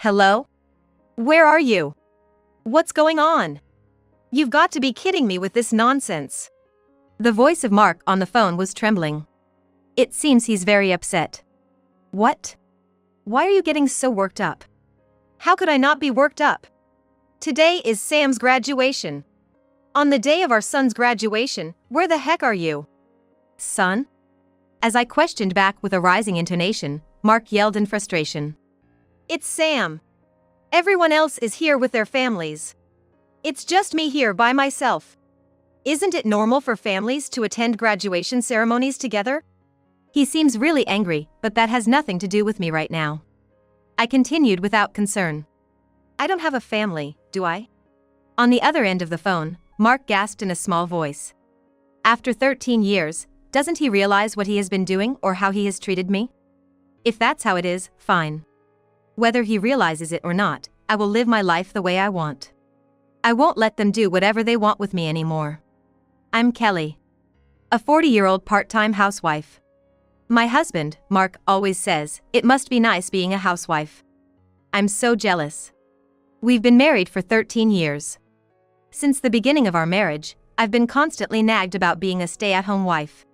Hello? Where are you? What's going on? You've got to be kidding me with this nonsense. The voice of Mark on the phone was trembling. It seems he's very upset. What? Why are you getting so worked up? How could I not be worked up? Today is Sam's graduation. On the day of our son's graduation, where the heck are you? Son? As I questioned back with a rising intonation, Mark yelled in frustration. It's Sam. Everyone else is here with their families. It's just me here by myself. Isn't it normal for families to attend graduation ceremonies together? He seems really angry, but that has nothing to do with me right now. I continued without concern. I don't have a family, do I? On the other end of the phone, Mark gasped in a small voice. After 13 years, doesn't he realize what he has been doing or how he has treated me? If that's how it is, fine. Whether he realizes it or not, I will live my life the way I want. I won't let them do whatever they want with me anymore. I'm Kelly. A 40-year-old part-time housewife. My husband, Mark, always says, it must be nice being a housewife. I'm so jealous. We've been married for 13 years. Since the beginning of our marriage, I've been constantly nagged about being a stay-at-home wife.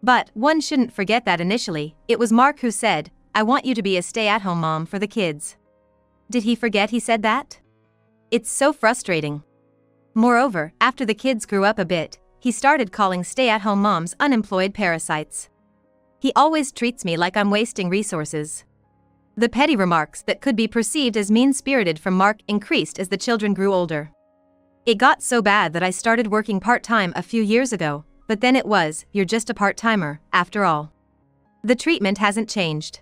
But one shouldn't forget that initially, it was Mark who said, I want you to be a stay-at-home mom for the kids. Did he forget he said that? It's so frustrating. Moreover, after the kids grew up a bit, he started calling stay-at-home moms unemployed parasites. He always treats me like I'm wasting resources. The petty remarks that could be perceived as mean-spirited from Mark increased as the children grew older. It got so bad that I started working part-time a few years ago, but then it was, you're just a part-timer, after all. The treatment hasn't changed.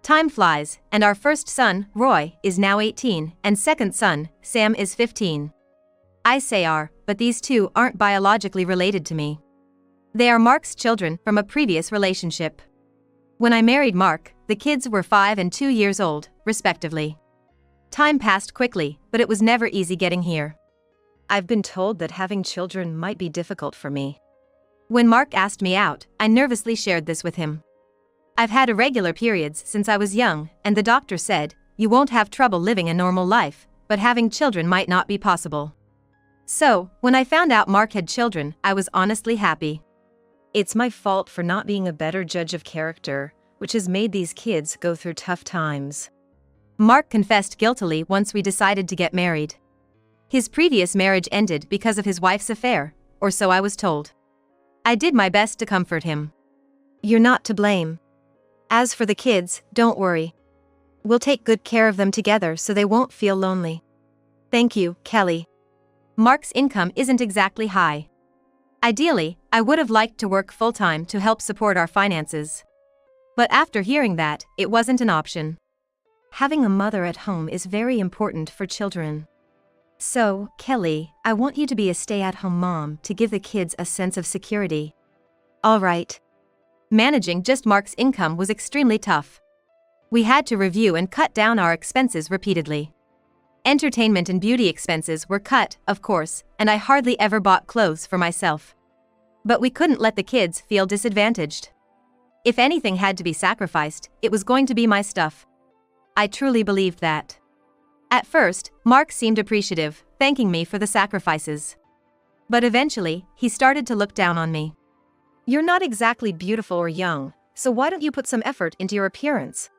Time flies, and our first son, Roy, is now 18, and second son, Sam, is 15. I say are, but these two aren't biologically related to me. They are Mark's children from a previous relationship. When I married Mark, the kids were 5 and 2 years old, respectively. Time passed quickly, but it was never easy getting here. I've been told that having children might be difficult for me. When Mark asked me out, I nervously shared this with him. I've had irregular periods since I was young, and the doctor said, you won't have trouble living a normal life, but having children might not be possible. So, when I found out Mark had children, I was honestly happy. It's my fault for not being a better judge of character, which has made these kids go through tough times. Mark confessed guiltily once we decided to get married. His previous marriage ended because of his wife's affair, or so I was told. I did my best to comfort him. You're not to blame. As for the kids, don't worry. We'll take good care of them together so they won't feel lonely. Thank you, Kelly. Mark's income isn't exactly high. Ideally, I would have liked to work full-time to help support our finances. But after hearing that, it wasn't an option. Having a mother at home is very important for children. So, Kelly, I want you to be a stay-at-home mom to give the kids a sense of security. All right. Managing just Mark's income was extremely tough. We had to review and cut down our expenses repeatedly. Entertainment and beauty expenses were cut, of course, and I hardly ever bought clothes for myself. But we couldn't let the kids feel disadvantaged. If anything had to be sacrificed, it was going to be my stuff. I truly believed that. At first, Mark seemed appreciative, thanking me for the sacrifices. But eventually, he started to look down on me. You're not exactly beautiful or young, so why don't you put some effort into your appearance?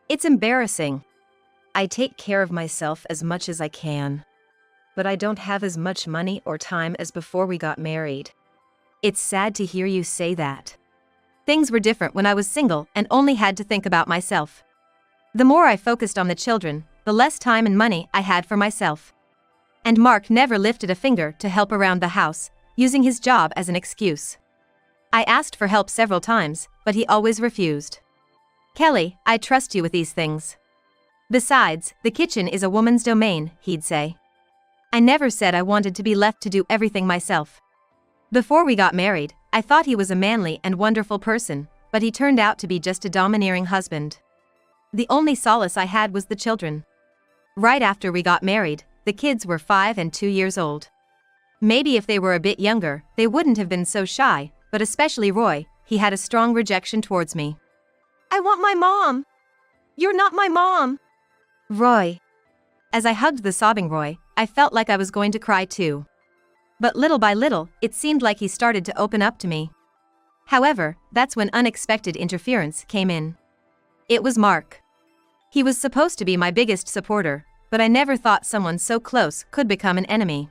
It's embarrassing. I take care of myself as much as I can. But I don't have as much money or time as before we got married. It's sad to hear you say that. Things were different when I was single and only had to think about myself. The more I focused on the children, the less time and money I had for myself. And Mark never lifted a finger to help around the house, using his job as an excuse. I asked for help several times, but he always refused. Kelly, I trust you with these things. Besides, the kitchen is a woman's domain, he'd say. I never said I wanted to be left to do everything myself. Before we got married, I thought he was a manly and wonderful person, but he turned out to be just a domineering husband. The only solace I had was the children. Right after we got married, the kids were 5 and 2 years old. Maybe if they were a bit younger, they wouldn't have been so shy, but especially Roy, he had a strong rejection towards me. I want my mom. You're not my mom. Roy. As I hugged the sobbing Roy, I felt like I was going to cry too. But little by little, it seemed like he started to open up to me. However, that's when unexpected interference came in. It was Mark. He was supposed to be my biggest supporter, but I never thought someone so close could become an enemy.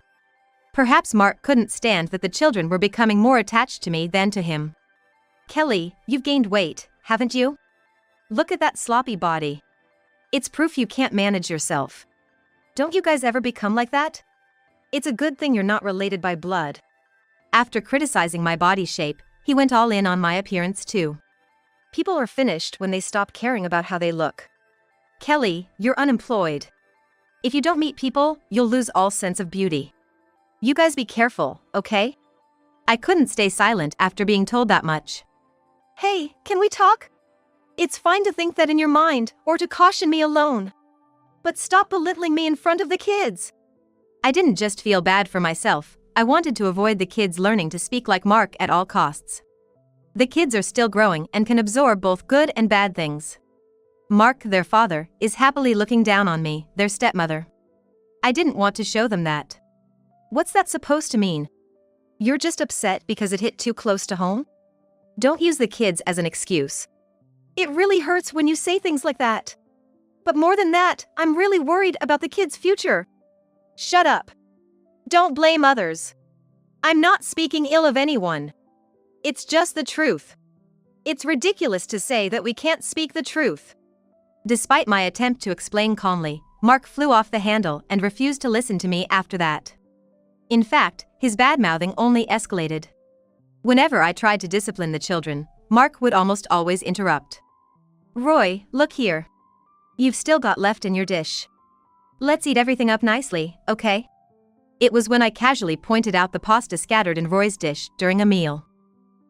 Perhaps Mark couldn't stand that the children were becoming more attached to me than to him. Kelly, you've gained weight, haven't you? Look at that sloppy body. It's proof you can't manage yourself. Don't you guys ever become like that? It's a good thing you're not related by blood. After criticizing my body shape, he went all in on my appearance too. People are finished when they stop caring about how they look. Kelly, you're unemployed. If you don't meet people, you'll lose all sense of beauty. You guys be careful, okay? I couldn't stay silent after being told that much. Hey, can we talk? It's fine to think that in your mind, or to caution me alone. But stop belittling me in front of the kids. I didn't just feel bad for myself, I wanted to avoid the kids learning to speak like Mark at all costs. The kids are still growing and can absorb both good and bad things. Mark, their father, is happily looking down on me, their stepmother. I didn't want to show them that. What's that supposed to mean? You're just upset because it hit too close to home? Don't use the kids as an excuse. It really hurts when you say things like that. But more than that, I'm really worried about the kids' future. Shut up. Don't blame others. I'm not speaking ill of anyone. It's just the truth. It's ridiculous to say that we can't speak the truth. Despite my attempt to explain calmly, Mark flew off the handle and refused to listen to me after that. In fact, his bad-mouthing only escalated. Whenever I tried to discipline the children, Mark would almost always interrupt. Roy, look here. You've still got left in your dish. Let's eat everything up nicely, okay? It was when I casually pointed out the pasta scattered in Roy's dish during a meal.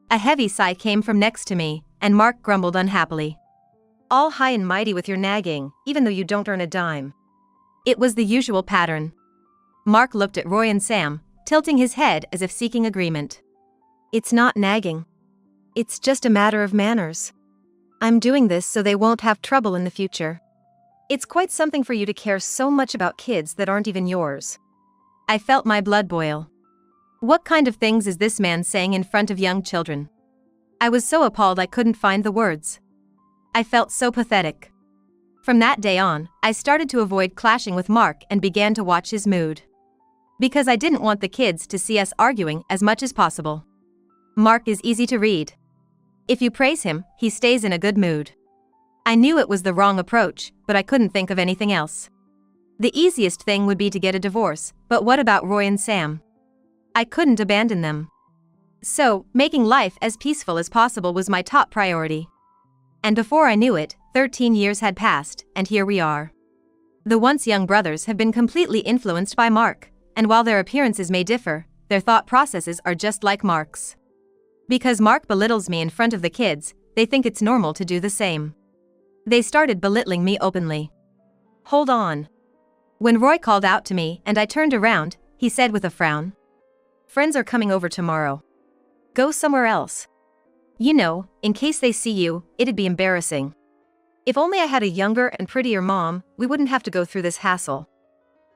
A heavy sigh came from next to me, and Mark grumbled unhappily. All high and mighty with your nagging, even though you don't earn a dime. It was the usual pattern. Mark looked at Roy and Sam, tilting his head as if seeking agreement. It's not nagging. It's just a matter of manners. I'm doing this so they won't have trouble in the future. It's quite something for you to care so much about kids that aren't even yours. I felt my blood boil. What kind of things is this man saying in front of young children? I was so appalled I couldn't find the words. I felt so pathetic. From that day on, I started to avoid clashing with Mark and began to watch his mood. Because I didn't want the kids to see us arguing as much as possible. Mark is easy to read. If you praise him, he stays in a good mood. I knew it was the wrong approach, but I couldn't think of anything else. The easiest thing would be to get a divorce, but what about Roy and Sam? I couldn't abandon them. So, making life as peaceful as possible was my top priority. And before I knew it, 13 years had passed, and here we are. The once young brothers have been completely influenced by Mark, and while their appearances may differ, their thought processes are just like Mark's. Because Mark belittles me in front of the kids, they think it's normal to do the same. They started belittling me openly. Hold on. When Roy called out to me and I turned around, he said with a frown. Friends are coming over tomorrow. Go somewhere else. You know, in case they see you, it'd be embarrassing. If only I had a younger and prettier mom, we wouldn't have to go through this hassle.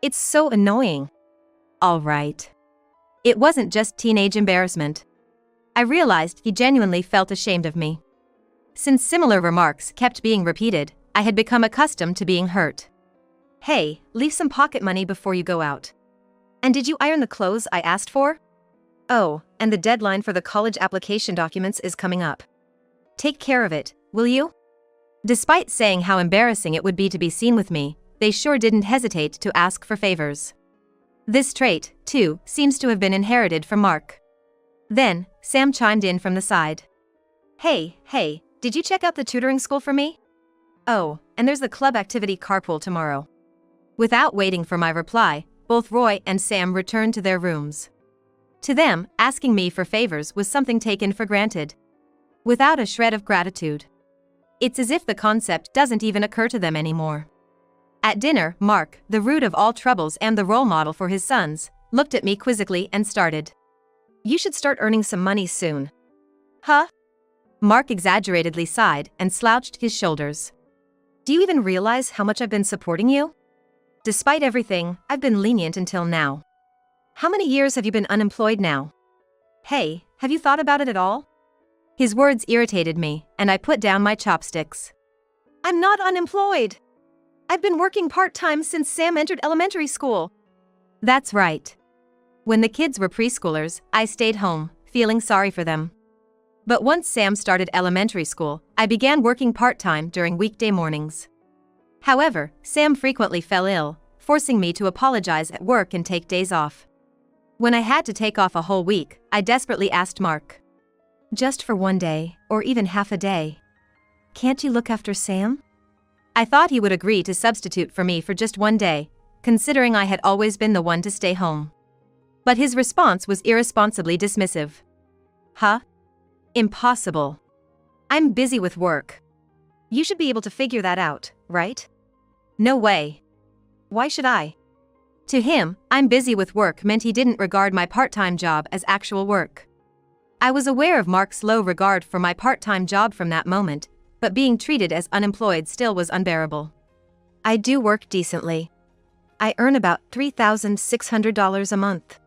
It's so annoying. All right. It wasn't just teenage embarrassment. I realized he genuinely felt ashamed of me. Since similar remarks kept being repeated, I had become accustomed to being hurt. Hey, leave some pocket money before you go out. And did you iron the clothes I asked for? Oh, and the deadline for the college application documents is coming up. Take care of it, will you? Despite saying how embarrassing it would be to be seen with me, they sure didn't hesitate to ask for favors. This trait, too, seems to have been inherited from Mark. Then, Sam chimed in from the side. Hey, did you check out the tutoring school for me? Oh, and there's the club activity carpool tomorrow. Without waiting for my reply, both Roy and Sam returned to their rooms. To them, asking me for favors was something taken for granted. Without a shred of gratitude. It's as if the concept doesn't even occur to them anymore. At dinner, Mark, the root of all troubles and the role model for his sons, looked at me quizzically and started. You should start earning some money soon. Huh? Mark exaggeratedly sighed and slouched his shoulders. Do you even realize how much I've been supporting you? Despite everything, I've been lenient until now. How many years have you been unemployed now? Hey, have you thought about it at all? His words irritated me, and I put down my chopsticks. I'm not unemployed. I've been working part-time since Sam entered elementary school. That's right. When the kids were preschoolers, I stayed home, feeling sorry for them. But once Sam started elementary school, I began working part-time during weekday mornings. However, Sam frequently fell ill, forcing me to apologize at work and take days off. When I had to take off a whole week, I desperately asked Mark. Just for one day, or even half a day. Can't you look after Sam? I thought he would agree to substitute for me for just one day, considering I had always been the one to stay home. But his response was irresponsibly dismissive. Huh? Impossible. I'm busy with work. You should be able to figure that out, right? No way. Why should I? To him, I'm busy with work meant he didn't regard my part-time job as actual work. I was aware of Mark's low regard for my part-time job from that moment, but being treated as unemployed still was unbearable. I do work decently. I earn about $3,600 a month.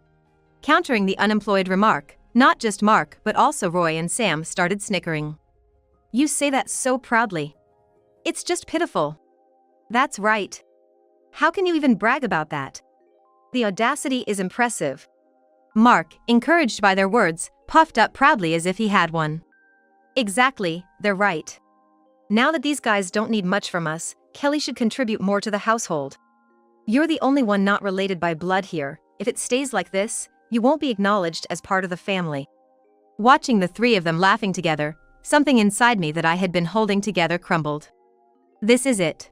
Countering the unemployed remark, not just Mark but also Roy and Sam started snickering. You say that so proudly. It's just pitiful. That's right. How can you even brag about that? The audacity is impressive. Mark, encouraged by their words, puffed up proudly as if he had one. Exactly, they're right. Now that these guys don't need much from us, Kelly should contribute more to the household. You're the only one not related by blood here. If it stays like this, you won't be acknowledged as part of the family. Watching the three of them laughing together, something inside me that I had been holding together crumbled. This is it.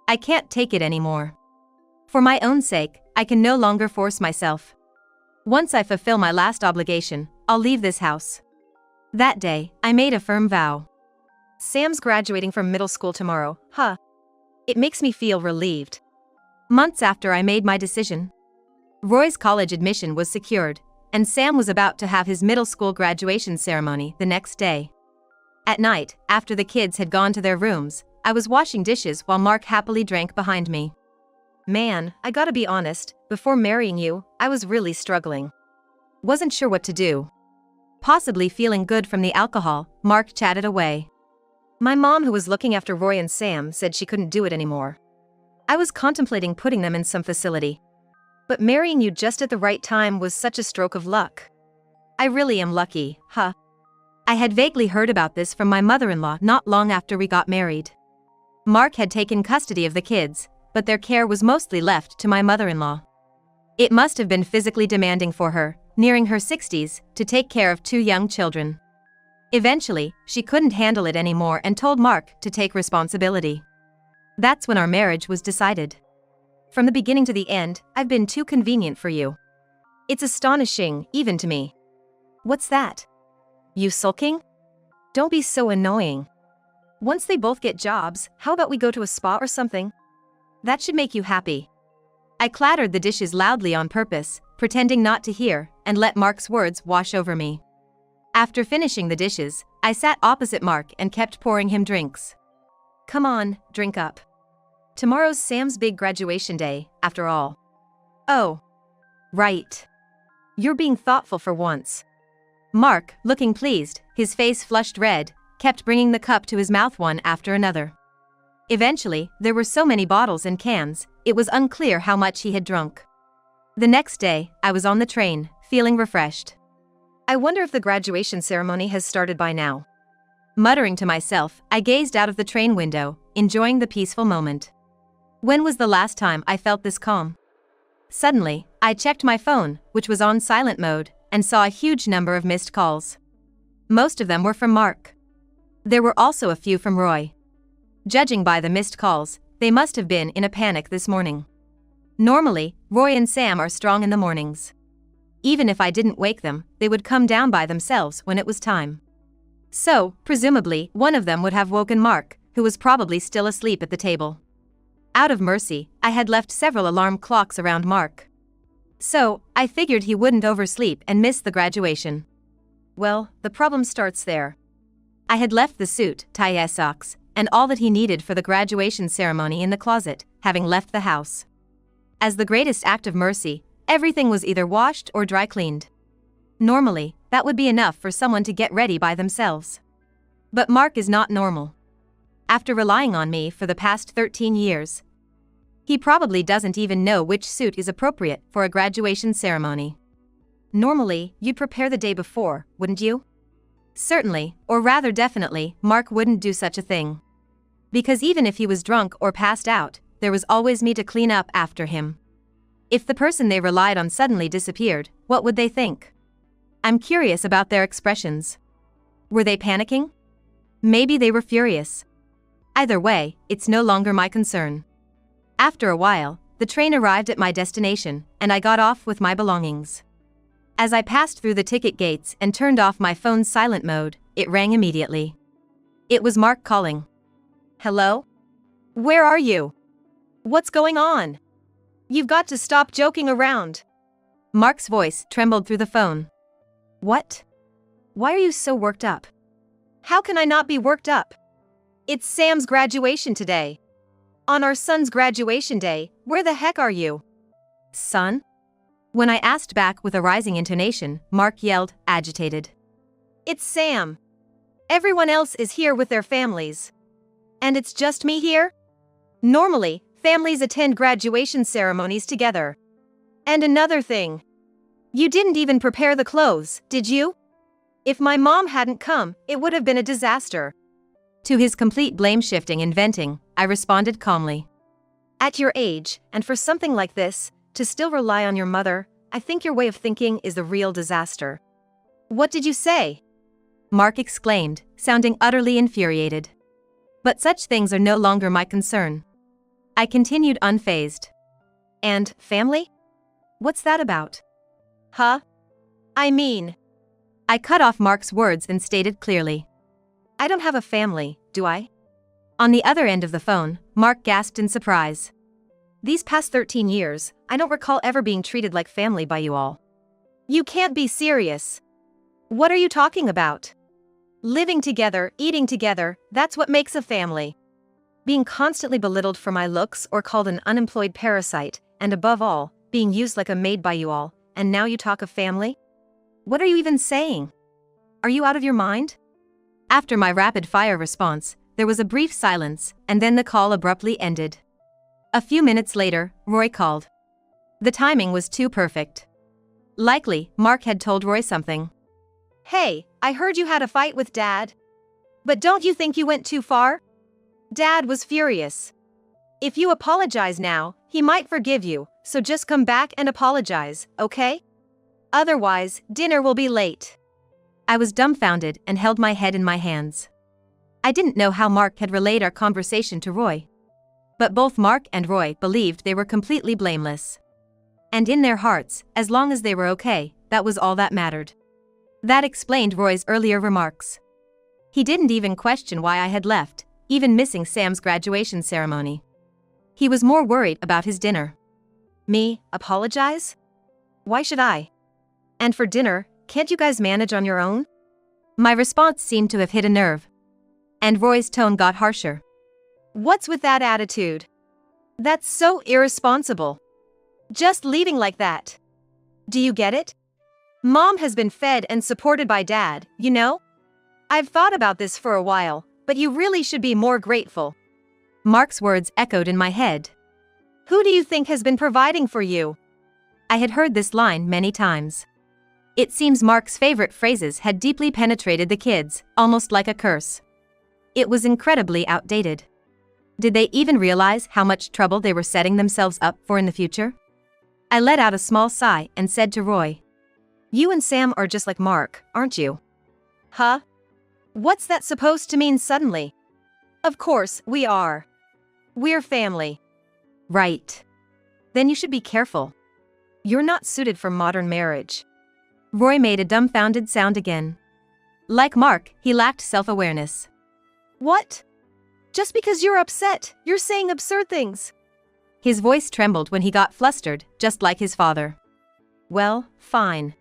I can't take it anymore. For my own sake, I can no longer force myself. Once I fulfill my last obligation, I'll leave this house. That day, I made a firm vow. Sam's graduating from middle school tomorrow, huh? It makes me feel relieved. Months after I made my decision, Roy's college admission was secured, and Sam was about to have his middle school graduation ceremony the next day. At night, after the kids had gone to their rooms, I was washing dishes while Mark happily drank behind me. Man, I gotta be honest, before marrying you, I was really struggling. Wasn't sure what to do. Possibly feeling good from the alcohol, Mark chatted away. My mom, who was looking after Roy and Sam, said she couldn't do it anymore. I was contemplating putting them in some facility. But marrying you just at the right time was such a stroke of luck. I really am lucky, huh? I had vaguely heard about this from my mother-in-law not long after we got married. Mark had taken custody of the kids, but their care was mostly left to my mother-in-law. It must have been physically demanding for her, nearing her 60s, to take care of two young children. Eventually, she couldn't handle it anymore and told Mark to take responsibility. That's when our marriage was decided. From the beginning to the end, I've been too convenient for you. It's astonishing, even to me. What's that? You sulking? Don't be so annoying. Once they both get jobs, how about we go to a spa or something? That should make you happy. I clattered the dishes loudly on purpose, pretending not to hear, and let Mark's words wash over me. After finishing the dishes, I sat opposite Mark and kept pouring him drinks. Come on, drink up. Tomorrow's Sam's big graduation day, after all. Oh. Right. You're being thoughtful for once. Mark, looking pleased, his face flushed red, kept bringing the cup to his mouth one after another. Eventually, there were so many bottles and cans, it was unclear how much he had drunk. The next day, I was on the train, feeling refreshed. I wonder if the graduation ceremony has started by now. Muttering to myself, I gazed out of the train window, enjoying the peaceful moment. When was the last time I felt this calm? Suddenly, I checked my phone, which was on silent mode, and saw a huge number of missed calls. Most of them were from Mark. There were also a few from Roy. Judging by the missed calls, they must have been in a panic this morning. Normally, Roy and Sam are strong in the mornings. Even if I didn't wake them, they would come down by themselves when it was time. So, presumably, one of them would have woken Mark, who was probably still asleep at the table. Out of mercy, I had left several alarm clocks around Mark. So, I figured he wouldn't oversleep and miss the graduation. Well, the problem starts there. I had left the suit, tie, socks, and all that he needed for the graduation ceremony in the closet, having left the house. As the greatest act of mercy, everything was either washed or dry cleaned. Normally, that would be enough for someone to get ready by themselves. But Mark is not normal. After relying on me for the past 13 years, he probably doesn't even know which suit is appropriate for a graduation ceremony. Normally, you'd prepare the day before, wouldn't you? Certainly, or rather definitely, Mark wouldn't do such a thing. Because even if he was drunk or passed out, there was always me to clean up after him. If the person they relied on suddenly disappeared, what would they think? I'm curious about their expressions. Were they panicking? Maybe they were furious. Either way, it's no longer my concern. After a while, the train arrived at my destination, and I got off with my belongings. As I passed through the ticket gates and turned off my phone's silent mode, it rang immediately. It was Mark calling. Hello? Where are you? What's going on? You've got to stop joking around. Mark's voice trembled through the phone. What? Why are you so worked up? How can I not be worked up? It's Sam's graduation today. On our son's graduation day, where the heck are you? Son? When I asked back with a rising intonation, Mark yelled, agitated. It's Sam. Everyone else is here with their families. And it's just me here? Normally, families attend graduation ceremonies together. And another thing. You didn't even prepare the clothes, did you? If my mom hadn't come, it would have been a disaster. To his complete blame-shifting and venting, I responded calmly. At your age, and for something like this, to still rely on your mother, I think your way of thinking is the real disaster. What did you say? Mark exclaimed, sounding utterly infuriated. But such things are no longer my concern. I continued unfazed. And, family? What's that about? Huh? I mean... I cut off Mark's words and stated clearly. I don't have a family, do I? On the other end of the phone, Mark gasped in surprise. These past 13 years, I don't recall ever being treated like family by you all. You can't be serious. What are you talking about? Living together, eating together, that's what makes a family. Being constantly belittled for my looks or called an unemployed parasite, and above all, being used like a maid by you all, and now you talk of family? What are you even saying? Are you out of your mind? After my rapid-fire response, there was a brief silence, and then the call abruptly ended. A few minutes later, Roy called. The timing was too perfect. Likely, Mark had told Roy something. Hey, I heard you had a fight with Dad. But don't you think you went too far? Dad was furious. If you apologize now, he might forgive you, so just come back and apologize, okay? Otherwise, dinner will be late. I was dumbfounded and held my head in my hands. I didn't know how Mark had relayed our conversation to Roy. But both Mark and Roy believed they were completely blameless. And in their hearts, as long as they were okay, that was all that mattered. That explained Roy's earlier remarks. He didn't even question why I had left, even missing Sam's graduation ceremony. He was more worried about his dinner. Me, apologize? Why should I? And for dinner, can't you guys manage on your own? My response seemed to have hit a nerve. And Roy's tone got harsher. What's with that attitude? That's so irresponsible. Just leaving like that. Do you get it? Mom has been fed and supported by Dad, you know? I've thought about this for a while, but you really should be more grateful. Mark's words echoed in my head. Who do you think has been providing for you? I had heard this line many times. It seems Mark's favorite phrases had deeply penetrated the kids, almost like a curse. It was incredibly outdated. Did they even realize how much trouble they were setting themselves up for in the future? I let out a small sigh and said to Roy, You and Sam are just like Mark, aren't you? Huh? What's that supposed to mean suddenly? Of course, we are. We're family. Right. Then you should be careful. You're not suited for modern marriage. Roy made a dumbfounded sound again. Like Mark, he lacked self-awareness. What? Just because you're upset, you're saying absurd things. His voice trembled when he got flustered, just like his father. Well, fine.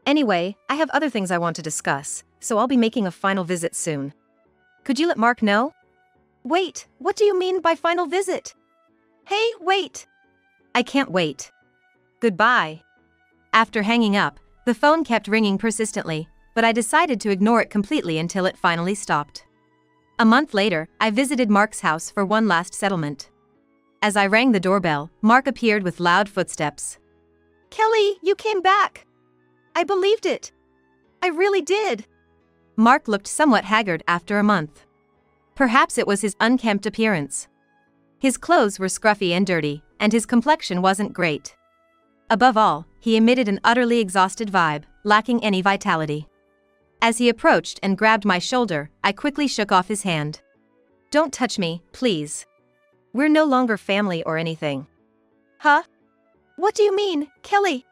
Anyway, I have other things I want to discuss, so I'll be making a final visit soon. Could you let Mark know? Wait, what do you mean by final visit? Hey, wait! I can't wait. Goodbye. After hanging up, the phone kept ringing persistently, but I decided to ignore it completely until it finally stopped. A month later, I visited Mark's house for one last settlement. As I rang the doorbell, Mark appeared with loud footsteps. Kelly, you came back! I believed it. I really did. Mark looked somewhat haggard after a month. Perhaps it was his unkempt appearance. His clothes were scruffy and dirty, and his complexion wasn't great. Above all, he emitted an utterly exhausted vibe, lacking any vitality. As he approached and grabbed my shoulder, I quickly shook off his hand. Don't touch me, please. We're no longer family or anything. Huh? What do you mean, Kelly?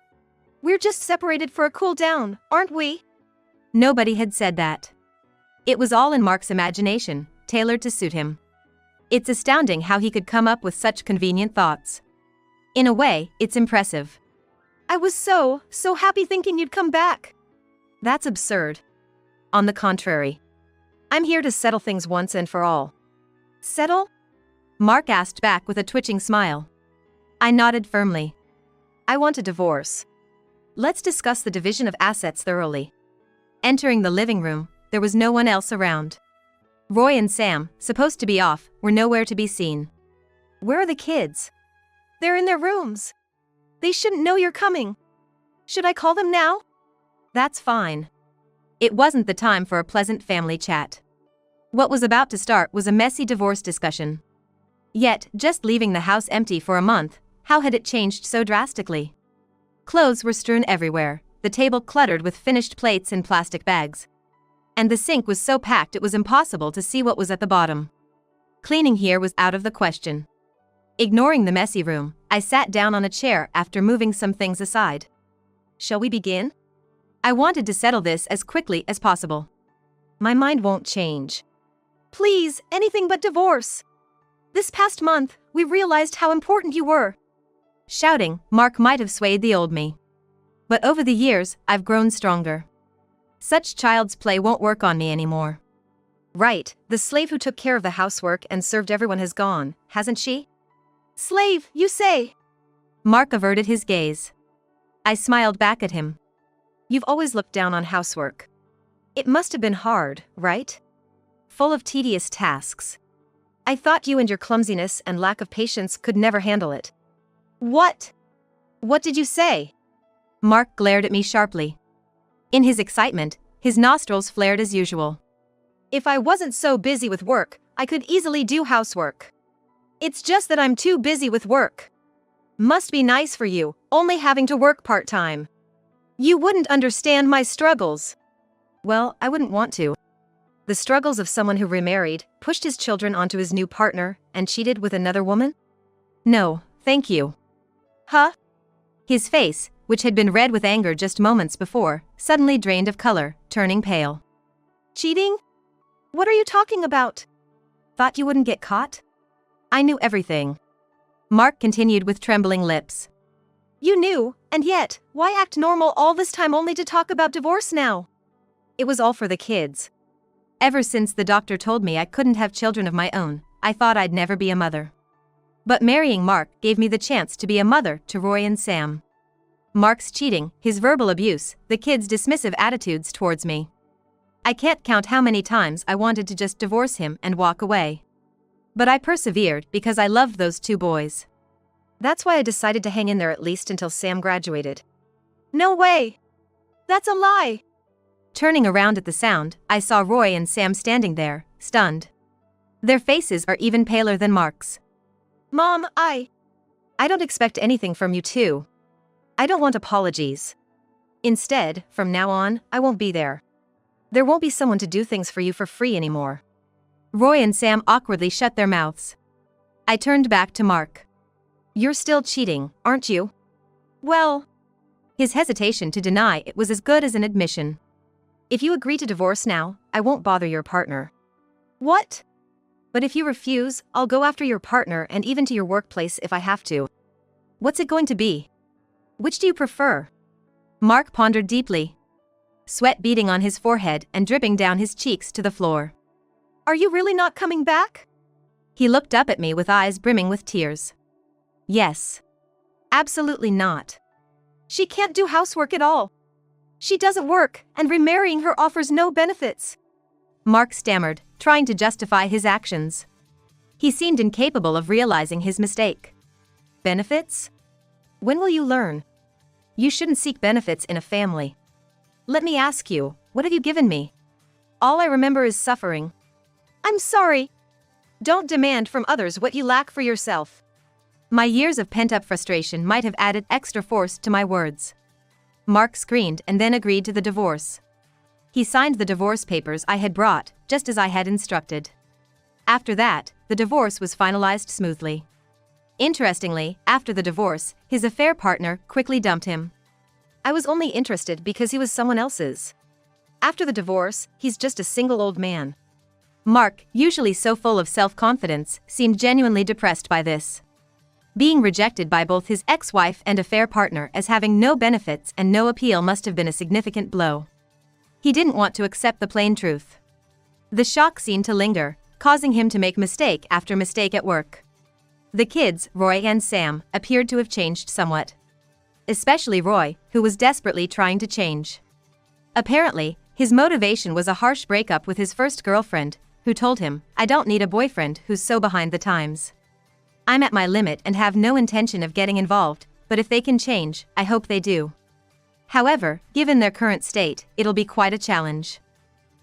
We're just separated for a cool down, aren't we? Nobody had said that. It was all in Mark's imagination, tailored to suit him. It's astounding how he could come up with such convenient thoughts. In a way, it's impressive. I was so happy thinking you'd come back. That's absurd. On the contrary. I'm here to settle things once and for all. Settle? Mark asked back with a twitching smile. I nodded firmly. I want a divorce. Let's discuss the division of assets thoroughly. Entering the living room, there was no one else around. Roy and Sam, supposed to be off, were nowhere to be seen. Where are the kids? They're in their rooms. They shouldn't know you're coming. Should I call them now? That's fine. It wasn't the time for a pleasant family chat. What was about to start was a messy divorce discussion. Yet, just leaving the house empty for a month, how had it changed so drastically? Clothes were strewn everywhere, the table cluttered with finished plates and plastic bags. And the sink was so packed it was impossible to see what was at the bottom. Cleaning here was out of the question. Ignoring the messy room, I sat down on a chair after moving some things aside. Shall we begin? I wanted to settle this as quickly as possible. My mind won't change. Please, anything but divorce. This past month, we realized how important you were. Shouting, Mark might have swayed the old me. But over the years, I've grown stronger. Such child's play won't work on me anymore. Right, the slave who took care of the housework and served everyone has gone, hasn't she? Slave, you say? Mark averted his gaze. I smiled back at him. You've always looked down on housework. It must have been hard, right? Full of tedious tasks. I thought you and your clumsiness and lack of patience could never handle it. What? What did you say? Mark glared at me sharply. In his excitement, his nostrils flared as usual. If I wasn't so busy with work, I could easily do housework. It's just that I'm too busy with work. Must be nice for you, only having to work part-time. You wouldn't understand my struggles. Well, I wouldn't want to. The struggles of someone who remarried, pushed his children onto his new partner, and cheated with another woman? No, thank you. Huh? His face, which had been red with anger just moments before, suddenly drained of color, turning pale. Cheating? What are you talking about? Thought you wouldn't get caught? I knew everything. Mark continued with trembling lips. You knew, and yet, why act normal all this time only to talk about divorce now? It was all for the kids. Ever since the doctor told me I couldn't have children of my own, I thought I'd never be a mother. But marrying Mark gave me the chance to be a mother to Roy and Sam. Mark's cheating, his verbal abuse, the kids' dismissive attitudes towards me. I can't count how many times I wanted to just divorce him and walk away. But I persevered because I loved those two boys. That's why I decided to hang in there at least until Sam graduated. No way! That's a lie! Turning around at the sound, I saw Roy and Sam standing there, stunned. Their faces are even paler than Mark's. Mom, I don't expect anything from you two. I don't want apologies. Instead, from now on, I won't be there. There won't be someone to do things for you for free anymore. Roy and Sam awkwardly shut their mouths. I turned back to Mark. You're still cheating, aren't you? Well, his hesitation to deny it was as good as an admission. If you agree to divorce now, I won't bother your partner. What? But if you refuse, I'll go after your partner and even to your workplace if I have to. What's it going to be? Which do you prefer? Mark pondered deeply. Sweat beading on his forehead and dripping down his cheeks to the floor. Are you really not coming back? He looked up at me with eyes brimming with tears. Yes. Absolutely not. She can't do housework at all. She doesn't work, and remarrying her offers no benefits. Mark stammered, trying to justify his actions. He seemed incapable of realizing his mistake. Benefits? When will you learn? You shouldn't seek benefits in a family. Let me ask you, what have you given me? All I remember is suffering. I'm sorry. Don't demand from others what you lack for yourself. My years of pent-up frustration might have added extra force to my words. Mark screamed and then agreed to the divorce. He signed the divorce papers I had brought, just as I had instructed. After that, the divorce was finalized smoothly. Interestingly, after the divorce, his affair partner quickly dumped him. I was only interested because he was someone else's. After the divorce, he's just a single old man. Mark, usually so full of self-confidence, seemed genuinely depressed by this. Being rejected by both his ex-wife and affair partner as having no benefits and no appeal must have been a significant blow. He didn't want to accept the plain truth. The shock seemed to linger, causing him to make mistake after mistake at work. The kids, Roy and Sam, appeared to have changed somewhat. Especially Roy, who was desperately trying to change. Apparently, his motivation was a harsh breakup with his first girlfriend, who told him, "I don't need a boyfriend who's so behind the times. I'm at my limit and have no intention of getting involved, but if they can change, I hope they do." However, given their current state, it'll be quite a challenge.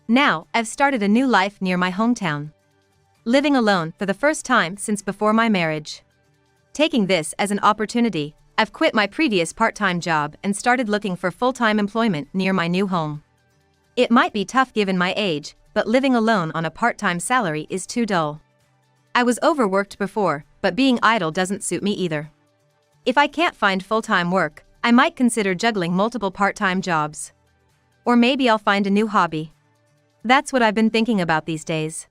Now, I've started a new life near my hometown. Living alone for the first time since before my marriage. Taking this as an opportunity, I've quit my previous part-time job and started looking for full-time employment near my new home. It might be tough given my age, but living alone on a part-time salary is too dull. I was overworked before, but being idle doesn't suit me either. If I can't find full-time work, I might consider juggling multiple part-time jobs. Or maybe I'll find a new hobby. That's what I've been thinking about these days.